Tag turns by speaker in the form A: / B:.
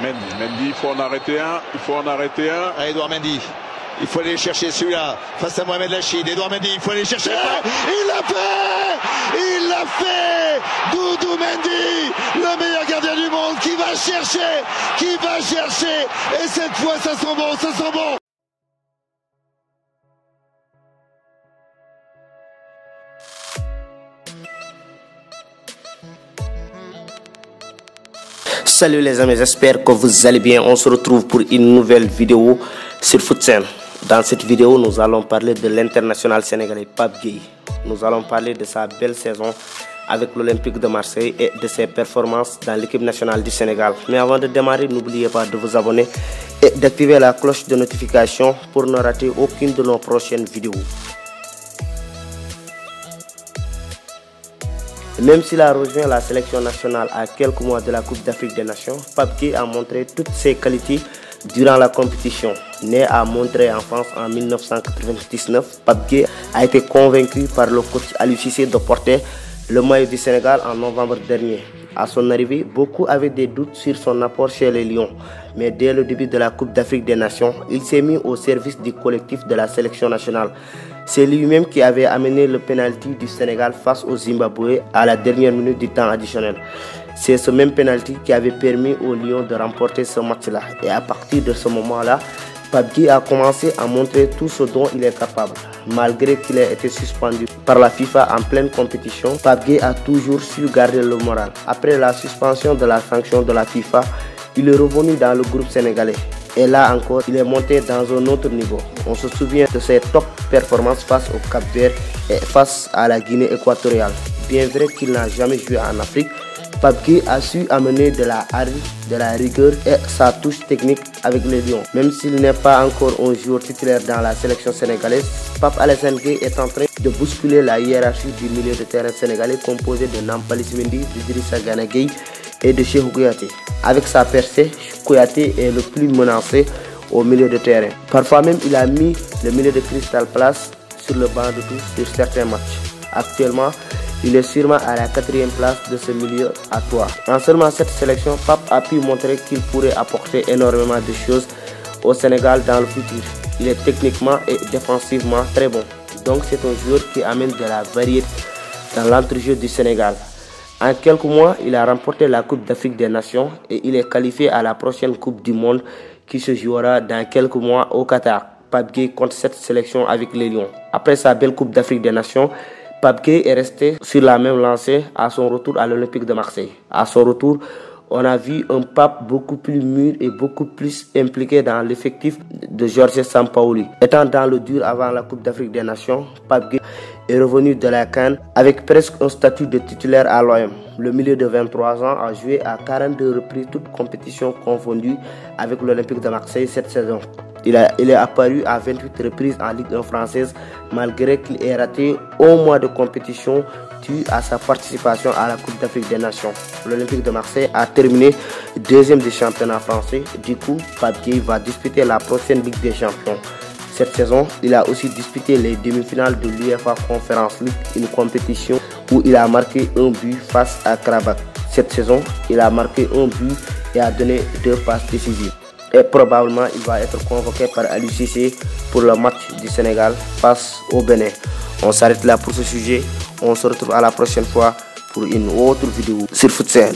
A: Mendy, il faut en arrêter un.
B: Ah, Edouard Mendy. Il faut aller chercher celui-là face à Mohamed Lachid. Edouard Mendy, il faut aller chercher. Il l'a fait. Doudou Mendy, le meilleur gardien du monde, qui va chercher. Et cette fois, ça sent bon.
C: Salut les amis, j'espère que vous allez bien. On se retrouve pour une nouvelle vidéo sur FootSen. Dans cette vidéo, nous allons parler de l'international sénégalais Pape Gueye. Nous allons parler de sa belle saison avec l'Olympique de Marseille et de ses performances dans l'équipe nationale du Sénégal. Mais avant de démarrer, n'oubliez pas de vous abonner et d'activer la cloche de notification pour ne rater aucune de nos prochaines vidéos. Même s'il a rejoint la sélection nationale à quelques mois de la Coupe d'Afrique des Nations, Pape Gueye a montré toutes ses qualités durant la compétition. Né à Montreuil en France en 1999, Pape Gueye a été convaincu par le coach Aliou Cissé de porter le maillot du Sénégal en novembre dernier. À son arrivée, beaucoup avaient des doutes sur son apport chez les Lions. Mais dès le début de la Coupe d'Afrique des Nations, il s'est mis au service du collectif de la sélection nationale. C'est lui-même qui avait amené le penalty du Sénégal face au Zimbabwe à la dernière minute du temps additionnel. C'est ce même penalty qui avait permis aux Lions de remporter ce match-là. Et à partir de ce moment-là, Pape Gueye a commencé à montrer tout ce dont il est capable. Malgré qu'il ait été suspendu par la FIFA en pleine compétition, Pape Gueye a toujours su garder le moral. Après la suspension de la sanction de la FIFA, il est revenu dans le groupe sénégalais. Et là encore, il est monté dans un autre niveau. On se souvient de ses top performances face au Cap-Vert et face à la Guinée équatoriale. Bien vrai qu'il n'a jamais joué en Afrique, Pape Gueye a su amener de la hargne, de la rigueur et sa touche technique avec les Lions. Même s'il n'est pas encore un joueur titulaire dans la sélection sénégalaise, Pape Alassane Gueye est en train de bousculer la hiérarchie du milieu de terrain sénégalais composé de Nampalys Mendy, d'Idrissa Gana Gueye et de Cheikhou Kouyaté. Avec sa percée, Kouyaté est le plus menacé au milieu de terrain. Parfois même, il a mis le milieu de Crystal Palace sur le banc de touche sur certains matchs. Actuellement, il est sûrement à la 4e place de ce milieu à 3. En seulement cette sélection, Pape a pu montrer qu'il pourrait apporter énormément de choses au Sénégal dans le futur. Il est techniquement et défensivement très bon. Donc c'est un joueur qui amène de la variété dans l'entrejeu du Sénégal. En quelques mois, il a remporté la Coupe d'Afrique des Nations et il est qualifié à la prochaine Coupe du Monde qui se jouera dans quelques mois au Qatar. Pape Gueye compte cette sélection avec les Lions. Après sa belle Coupe d'Afrique des Nations, Pape Gueye est resté sur la même lancée à son retour à l'Olympique de Marseille. À son retour, on a vu un Pape beaucoup plus mûr et beaucoup plus impliqué dans l'effectif de Jorge Sampaoli. Étant dans le dur avant la Coupe d'Afrique des Nations, Pape Gueye est revenu de la CAN avec presque un statut de titulaire à l'OM. Le milieu de 23 ans a joué à 42 reprises, toutes compétitions confondues avec l'Olympique de Marseille cette saison. Il est apparu à 28 reprises en Ligue 1 française, malgré qu'il ait raté un mois de compétition dû à sa participation à la Coupe d'Afrique des Nations. L'Olympique de Marseille a terminé deuxième du championnat français. Du coup, Pape Gueye va disputer la prochaine Ligue des Champions. Cette saison, il a aussi disputé les demi-finales de l'UEFA Conference League, une compétition où il a marqué un but face à Karabakh. Cette saison, il a marqué un but et a donné 2 passes décisives. Et probablement, il va être convoqué par Aliou Cissé pour le match du Sénégal face au Bénin. On s'arrête là pour ce sujet. On se retrouve à la prochaine fois pour une autre vidéo sur FootSen.